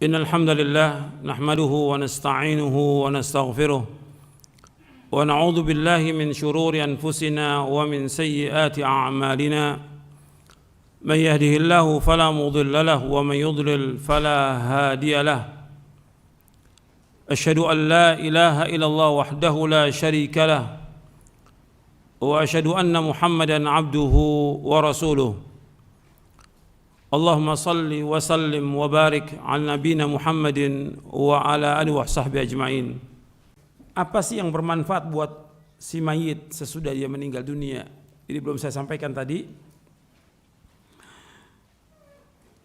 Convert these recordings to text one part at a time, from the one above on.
إن الحمد لله نحمده ونستعينه ونستغفره ونعوذ بالله من شرور أنفسنا ومن سيئات أعمالنا من يهده الله فلا مضل له ومن يضلل فلا هادي له أشهد أن لا إله إلا الله وحده لا شريك له وأشهد أن محمدا عبده ورسوله اللهم صل وسلم وبارك على نبينا محمد وعلى آله وصحبه أجمعين. Apa sih yang bermanfaat buat si mayit sesudah dia meninggal dunia? Ini belum saya sampaikan tadi.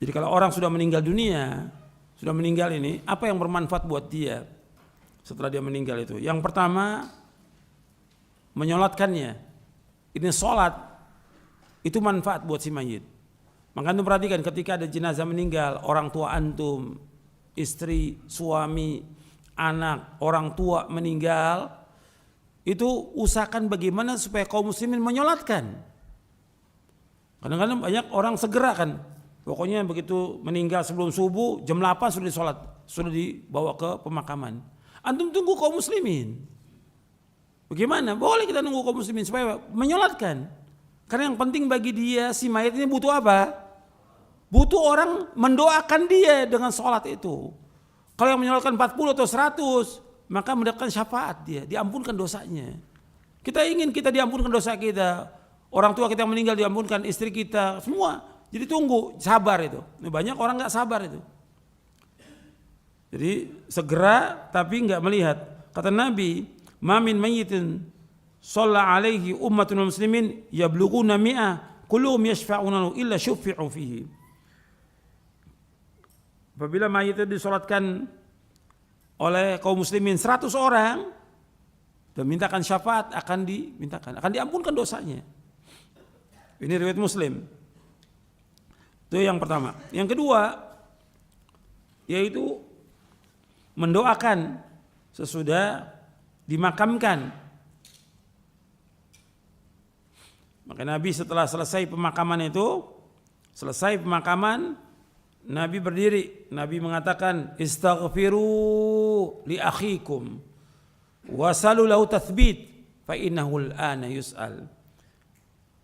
Jadi kalau orang sudah meninggal dunia, sudah meninggal ini, apa yang bermanfaat buat dia setelah dia meninggal itu? Yang pertama, menyolatkannya. Ini solat, itu manfaat buat si mayit. Maka antum perhatikan ketika ada jenazah meninggal, orang tua antum, istri, suami, anak, orang tua meninggal, itu usahakan bagaimana supaya kaum muslimin menyolatkan. Kadang-kadang banyak orang segera kan, pokoknya begitu meninggal sebelum subuh, jam 8 sudah disolat, sudah dibawa ke pemakaman. Antum tunggu kaum muslimin. Bagaimana? Boleh kita nunggu kaum muslimin supaya menyolatkan. Karena yang penting bagi dia, si mayat ini butuh apa? Butuh orang mendoakan dia dengan sholat itu. Kalau yang menyolatkan 40 atau 100, maka mendapatkan syafaat dia, diampunkan dosanya. Kita ingin kita diampunkan dosa kita, orang tua kita yang meninggal diampunkan, istri kita, semua. Jadi tunggu, sabar itu. Banyak orang gak sabar itu. Jadi segera tapi gak melihat. Kata Nabi, ma min mayyitin shalla alaihi ummatun muslimin yablughuna mi'ah kulluhum yashfa'una illa syuffi'u fihi. Apabila mayit itu disolatkan oleh kaum muslimin 100 orang dan mintakan syafaat, akan diampunkan dosanya. Ini riwayat Muslim. Itu yang pertama. Yang kedua yaitu mendoakan sesudah dimakamkan. Maka Nabi setelah selesai pemakaman, Nabi berdiri, Nabi mengatakan istaghfiru li akhikum wasalu lahu tathbit fa innahu al-ana yus'al.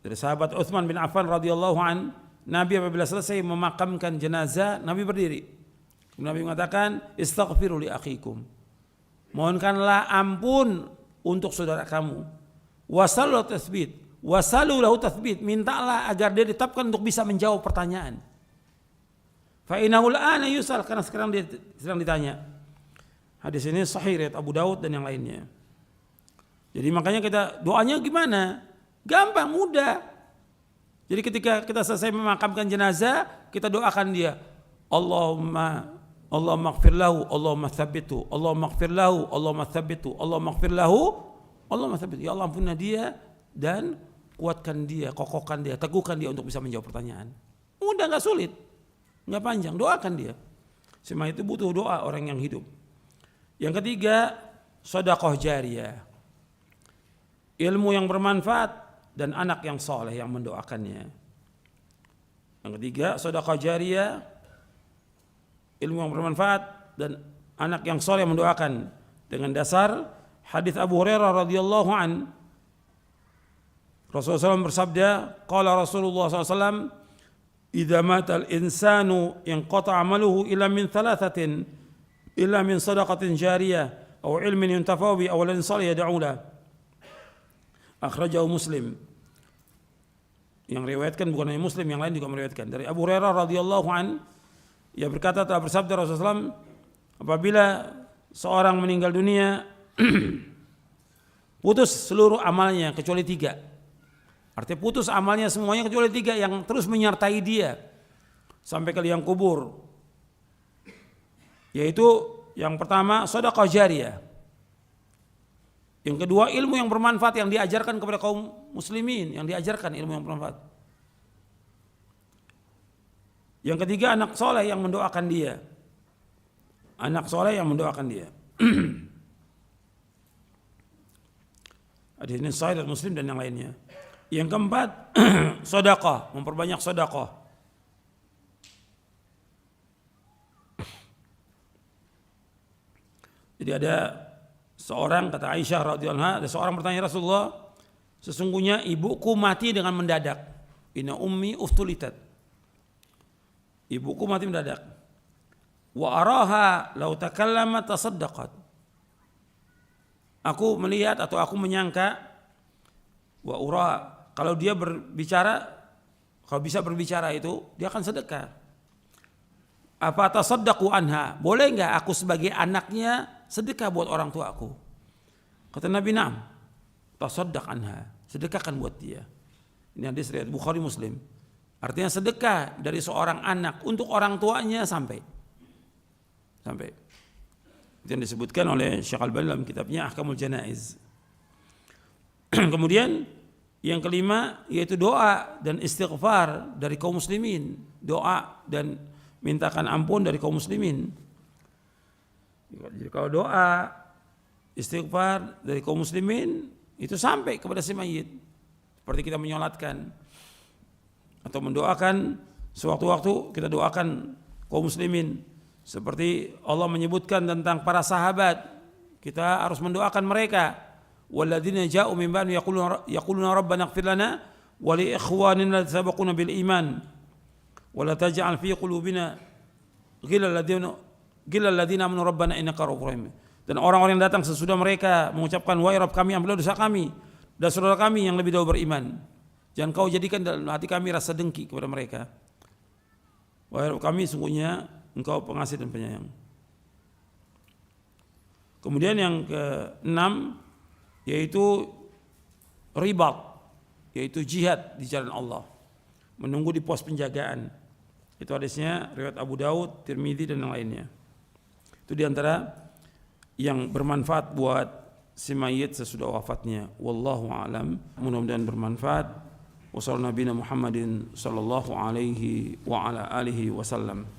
Dari sahabat Utsman bin Affan radhiyallahu an, Nabi apabila selesai memakamkan jenazah, Nabi berdiri. Nabi mengatakan istaghfiru li akhikum. Mohonkanlah ampun untuk saudara kamu. Wasalu lahu tathbit. Wasalu lahu tathbit, mintalah agar dia ditetapkan untuk bisa menjawab pertanyaan. Fa innahu al-ana yus'al, karena sekarang dia sedang ditanya. Hadis ini sahih riwayat Abu Daud dan yang lainnya. Jadi makanya kita doanya gimana? Gampang, mudah. Jadi ketika kita selesai memakamkan jenazah, kita doakan dia. Allahumma ighfir lahu, Allahumma tsabbithu, Allahumma ighfir lahu, Allahumma tsabbithu, Allahumma ighfir lahu, Allahumma tsabbithu. Ya Allah, ampunilah dia dan kuatkan dia, kokohkan dia, teguhkan dia untuk bisa menjawab pertanyaan. Mudah, enggak sulit. Enggak panjang, doakan dia. Semua itu butuh doa orang yang hidup. Yang ketiga, sedekah jariyah. Ilmu yang bermanfaat dan anak yang soleh yang mendoakannya. Yang ketiga, sedekah jariyah, ilmu yang bermanfaat dan anak yang soleh yang mendoakan. Dengan dasar hadis Abu Hurairah radhiyallahu an, Rasulullah SAW bersabda, qala Rasulullah SAW, idza matal insanu inqata amaluhu illa min thalathatin illa min sadaqatin jariyah aw ilmin yuntafa'u bi aw lan salih yad'u la. Akhrajahu Muslim. Yang riwayatkan bukan hanya Muslim, yang lain juga meriwayatkan. Dari Abu Hurairah radhiyallahu an, ia berkata, telah bersabda Rasulullah SAW, apabila seorang meninggal dunia putus seluruh amalnya kecuali 3. Artinya putus amalnya semuanya kecuali 3 yang terus menyertai dia sampai ke liang kubur. Yaitu yang pertama sedekah jariyah. Yang kedua ilmu yang bermanfaat yang diajarkan kepada kaum muslimin, yang diajarkan ilmu yang bermanfaat. Yang ketiga anak soleh yang mendoakan dia. Anak soleh yang mendoakan dia. Hadis ini sahih dari Muslim dan yang lainnya. Yang keempat, sedekah, memperbanyak sedekah. Jadi ada seorang, kata Aisyah radhiyallahu anha, ada seorang bertanya, Rasulullah, sesungguhnya ibuku mati dengan mendadak. Inna ummi uftulitat. Ibuku mati mendadak. Wa araha law takallama tasaddaqat. Aku melihat atau aku menyangka, wa ura, kalau dia berbicara, kalau bisa berbicara itu, dia akan sedekah. Apa tasaddaqu anha? Boleh enggak aku sebagai anaknya sedekah buat orang tua aku? Kata Nabi, na'am. Tasaddaq anha. Sedekahkan buat dia. Ini hadis riwayat Bukhari Muslim. Artinya sedekah dari seorang anak untuk orang tuanya sampai. Itu yang disebutkan oleh Syekh Al-Albani dalam kitabnya Ahkamul Janaiz. Kemudian yang kelima yaitu doa dan istighfar dari kaum muslimin. Doa dan mintakan ampun dari kaum muslimin. Jadi kalau doa, istighfar dari kaum muslimin itu sampai kepada si mayit. Seperti kita menyolatkan atau mendoakan, sewaktu-waktu kita doakan kaum muslimin. Seperti Allah menyebutkan tentang para sahabat, kita harus mendoakan mereka. Walladzina ja'u min ba'di yaquluna rabbana ighfir lana wa li ikhwanina alladhina sabaquna bil iman wa la taj'al fi qulubina ghillal ladzina amanu rabbana innaka ra'ufur rahim. Dan orang-orang yang datang sesudah mereka mengucapkan, wahai Rabb kami, ampunilah dosa kami dan saudara kami yang lebih dahulu beriman. Jangan kau jadikan dalam hati kami rasa dengki kepada mereka. Wahai Rabb kami, sungguhnya Engkau pengasih dan penyayang. Kemudian yang keenam yaitu ribat, yaitu jihad di jalan Allah, menunggu di pos penjagaan. Itu hadisnya riwayat Abu Daud, Tirmidzi dan yang lainnya. Itu diantara yang bermanfaat buat si mayit sesudah wafatnya. Wallahu a'lam. Mudah-mudahan bermanfaat. Wassallallahu nabiyana Muhammadin sallallahu alaihi wa ala alihi wasallam.